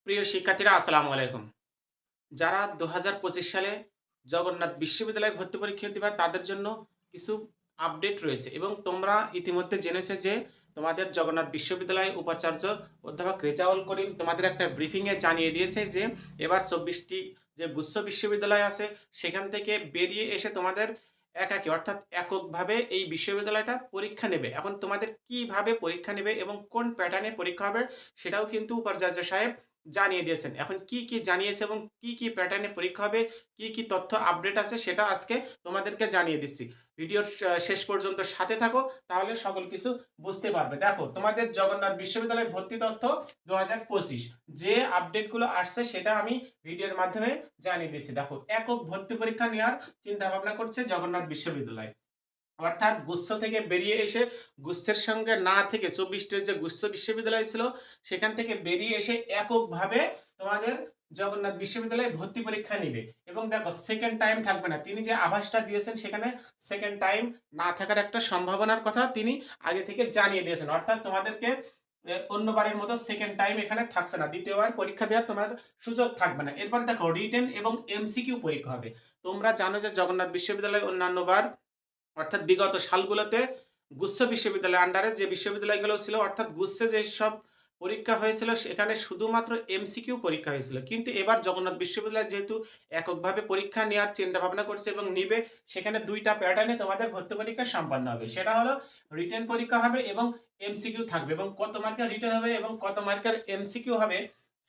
প্রিয় শিক্ষার্থীরা আসসালামু আলাইকুম। যারা ২০২৫ সালে জগন্নাথ বিশ্ববিদ্যালয়ে ভর্তি পরীক্ষা দিবা তাদের জন্য কিছু আপডেট রয়েছে এবং তোমরা ইতিমধ্যে জেনেছো যে তোমাদের জগন্নাথ বিশ্ববিদ্যালয়ে উপাচার্য অধ্যাপক রেজাউল করিম তোমাদের একটা ব্রিফিংয়ে জানিয়ে দিয়েছে যে এবার ২৪টি যে গুচ্ছ বিশ্ববিদ্যালয় আছে সেখান থেকে বেরিয়ে এসে তোমাদের একাকী অর্থাৎ এককভাবে এই বিশ্ববিদ্যালয়টা পরীক্ষা নেবে। এখন তোমাদের কিভাবে পরীক্ষা নেবে এবং কোন প্যাটার্নে পরীক্ষা হবে সেটাও কিন্তু উপাচার্য সাহেব জানিয়ে দিয়েছেন। এখন কি জানিয়েছে এবং কি প্যাটার্নে পরীক্ষা হবে, কি তথ্য আপডেট আছে সেটা আজকে তোমাদেরকে জানিয়ে দিচ্ছি। ভিডিওর শেষ পর্যন্ত সাথে থাকো, তাহলে সকল কিছু বুঝতে পারবে। দেখো, তোমাদের জগন্নাথ বিশ্ববিদ্যালয়ে ভর্তি তথ্য ২০২৫ যে আপডেটগুলো আসছে সেটা আমি ভিডিওর মাধ্যমে জানিয়ে দিচ্ছি। দেখো, একক ভর্তি পরীক্ষা নেওয়ার চিন্তা ভাবনা করছে জগন্নাথ বিশ্ববিদ্যালয়। অর্থাৎ গুচ্ছ থেকে বেরিয়ে এসে গুচ্ছের সঙ্গে না থেকে ২৪টির যে গুচ্ছ বিশ্ববিদ্যালয় ছিল সেখান থেকে বেরিয়ে এসে এককভাবে তোমাদের জগন্নাথ বিশ্ববিদ্যালয়ে ভর্তি পরীক্ষা নিবে। এবং দেখো, সেকেন্ড টাইম থাকবে না। তিনি যে আভাসটা দিয়েছেন সেখানে সেকেন্ড টাইম না থাকার একটা সম্ভাবনার কথা তিনি আগে থেকে জানিয়ে দিয়েছেন। অর্থাৎ তোমাদেরকে অন্যবারের মতো সেকেন্ড টাইম এখানে থাকছে না, দ্বিতীয়বার পরীক্ষা দেওয়ার তোমার সুযোগ থাকবে না। এরপর দেখো, রিটেন এবং এমসিকিউ পরীক্ষা হবে। তোমরা জানো যে জগন্নাথ বিশ্ববিদ্যালয় অন্যান্যবার অর্থাৎ বিগত সালগুলোতে গুচ্ছ বিশ্ববিদ্যালয়ের আন্ডারে যে বিশ্ববিদ্যালয়গুলো ছিল অর্থাৎ গুচ্ছে যেসব পরীক্ষা হয়েছিল সেখানে শুধুমাত্র এমসিকিউ পরীক্ষা হয়েছিল। কিন্তু এবার জগন্নাথ বিশ্ববিদ্যালয় যেহেতু এককভাবে পরীক্ষা নেওয়ার চিন্তা ভাবনা করছে এবং নিবে, সেখানে দুইটা প্যাটার্নে তোমাদের ভর্তি পরীক্ষা সম্পন্ন হবে। সেটা হলো রিটেন পরীক্ষা হবে এবং এমসিকিউ থাকবে, এবং কত মার্কের রিটেন হবে এবং কত মার্কের এমসিকিউ হবে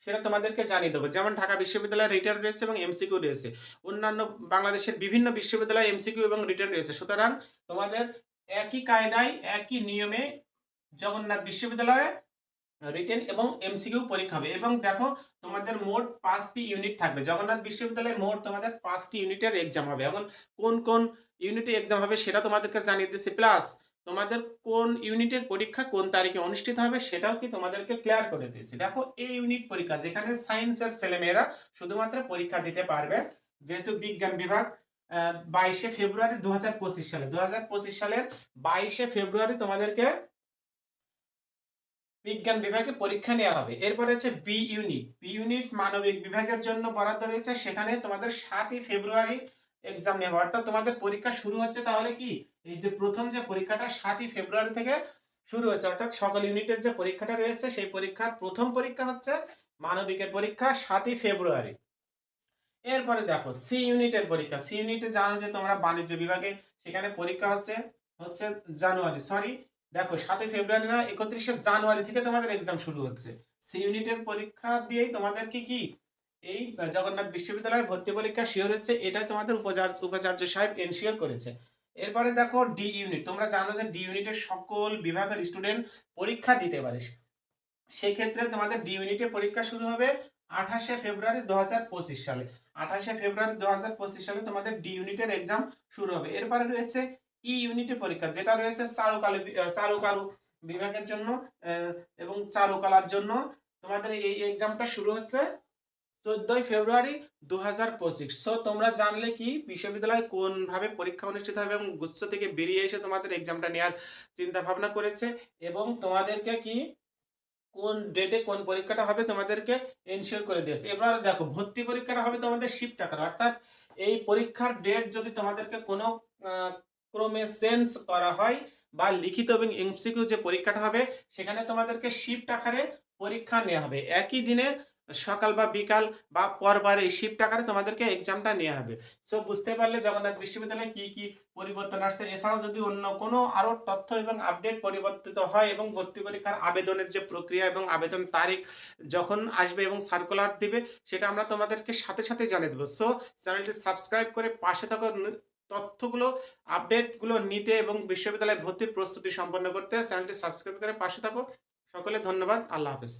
সেটা তোমাদেরকে জানিয়ে দেবো। যেমন ঢাকা বিশ্ববিদ্যালয়ের রিটেন রয়েছে এবং এমসিকিউ রয়েছে, অন্যান্য বাংলাদেশের বিভিন্ন বিশ্ববিদ্যালয়ে এমসিকিউ এবং রিটেন রয়েছে। সুতরাং তোমাদের একই কায়দায় একই নিয়মে জগন্নাথ বিশ্ববিদ্যালয়ে রিটেন এবং এমসিকিউ পরীক্ষা হবে। এবং দেখো, তোমাদের মোট 5টি ইউনিট থাকবে। জগন্নাথ বিশ্ববিদ্যালয়ে মোট তোমাদের 5টি ইউনিটের এক্সাম হবে। এখন কোন ইউনিটে এক্সাম হবে সেটা তোমাদেরকে জানিয়ে দিচ্ছি, প্লাস তোমাদের কোন ইউনিটের পরীক্ষা কোন তারিখে অনুষ্ঠিত হবে সেটাও কি তোমাদেরকে ক্লিয়ার করে দিয়েছি। দেখো, এই ইউনিট পরীক্ষা যেখানে সায়েন্সের ছেলেমেয়েরা শুধুমাত্র পরীক্ষা দিতে পারবে, যেহেতু বিজ্ঞান বিভাগ 22শে ফেব্রুয়ারি 2025 সালের 22শে ফেব্রুয়ারি তোমাদেরকে বিজ্ঞান বিভাগে পরীক্ষা নেওয়া হবে। এরপরে হচ্ছে বি ইউনিট মানবিক বিভাগের জন্য বরাদ্দ রয়েছে, সেখানে তোমাদের 7ই ফেব্রুয়ারি এক্সাম নেওয়া হবে। অর্থাৎ তোমাদের পরীক্ষা শুরু হচ্ছে তাহলে কি, এই যে প্রথম যে পরীক্ষাটা 7ই ফেব্রুয়ারি থেকে শুরু হচ্ছে, অর্থাৎ সকল ইউনিটের যে পরীক্ষাটা রয়েছে সেই পরীক্ষার প্রথম পরীক্ষা হচ্ছে মানবিকের পরীক্ষা 7ই ফেব্রুয়ারি। এরপরে দেখো, সি ইউনিটে জানো যে তোমরা বাণিজ্য বিভাগে সেখানে পরীক্ষা হচ্ছে জানুয়ারি, সরি দেখো 7ই ফেব্রুয়ারি না, 31শে জানুয়ারি থেকে তোমাদের এক্সাম শুরু হচ্ছে। সি ইউনিটের পরীক্ষা দিয়েই তোমাদের কি এই জগন্নাথ বিশ্ববিদ্যালয়ে ভর্তি পরীক্ষা শিওর হচ্ছে, এটা তোমাদের উপাচার্য সাহেব এনশিওর করেছে। এরপরে দেখো, ডি ইউনিট, তোমরা জানো যে ডি ইউনিটের সকল বিভাগের স্টুডেন্ট পরীক্ষা দিতে পারে। সেক্ষেত্রে তোমাদের ডি ইউনিটের পরীক্ষা শুরু হবে 28শে ফেব্রুয়ারি 2025 সালে। 28শে ফেব্রুয়ারি 2025 সালে তোমাদের ডি ইউনিটের এক্সাম শুরু হবে। এরপরে রয়েছে ই ইউনিটের পরীক্ষা, যেটা রয়েছে চারুকালু বিভাগের জন্য এবং চারুকলার জন্য তোমাদের এই এক্সামটা শুরু হচ্ছে 14ই ফেব্রুয়ারি 2025। সো তোমরা জানলে কি বিশ্ববিদ্যালয় কোন ভাবে পরীক্ষা অনুষ্ঠিত হবে এবং গুচ্ছ থেকে বেরিয়ে এসে তোমাদের এক্সামটা নেওয়ার চিন্তা ভাবনা করেছে, এবং তোমাদেরকে কি কোন ডেটে কোন পরীক্ষাটা হবে তোমাদেরকে এনশিওর করে দিয়েছে। এবার দেখো, ভর্তি পরীক্ষাটা হবে তোমাদের শিফট আকারে, অর্থাৎ এই পরীক্ষার ডেট যদি তোমাদেরকে কোনো ক্রমে চেঞ্জ করা হয় বা লিখিত এবং এমসিকিউ যে পরীক্ষাটা হবে সেখানে তোমাদেরকে শিফট আকারে পরীক্ষা নেওয়া হবে। একই দিনে সকাল বা বিকাল বা পরবার এই শিফট আকারে তোমাদেরকে এক্সামটা নেওয়া হবে। সো বুঝতে পারলে জগন্নাথ বিশ্ববিদ্যালয়ে কি পরিবর্তন আসছে। এছাড়াও যদি অন্য কোনো আরো তথ্য এবং আপডেট পরিবর্তিত হয় এবং ভর্তি পরীক্ষার আবেদনের যে প্রক্রিয়া এবং আবেদন তারিখ যখন আসবে এবং সার্কুলার দিবে, সেটা আমরা তোমাদেরকে সাথে জানিয়ে দেবো। সো চ্যানেলটি সাবস্ক্রাইব করে পাশে থাকা তথ্যগুলো আপডেটগুলো নিতে এবং বিশ্ববিদ্যালয়ে ভর্তির প্রস্তুতি সম্পন্ন করতে চ্যানেলটি সাবস্ক্রাইব করে পাশে থাকো। সকলে ধন্যবাদ। আল্লাহ হাফেজ।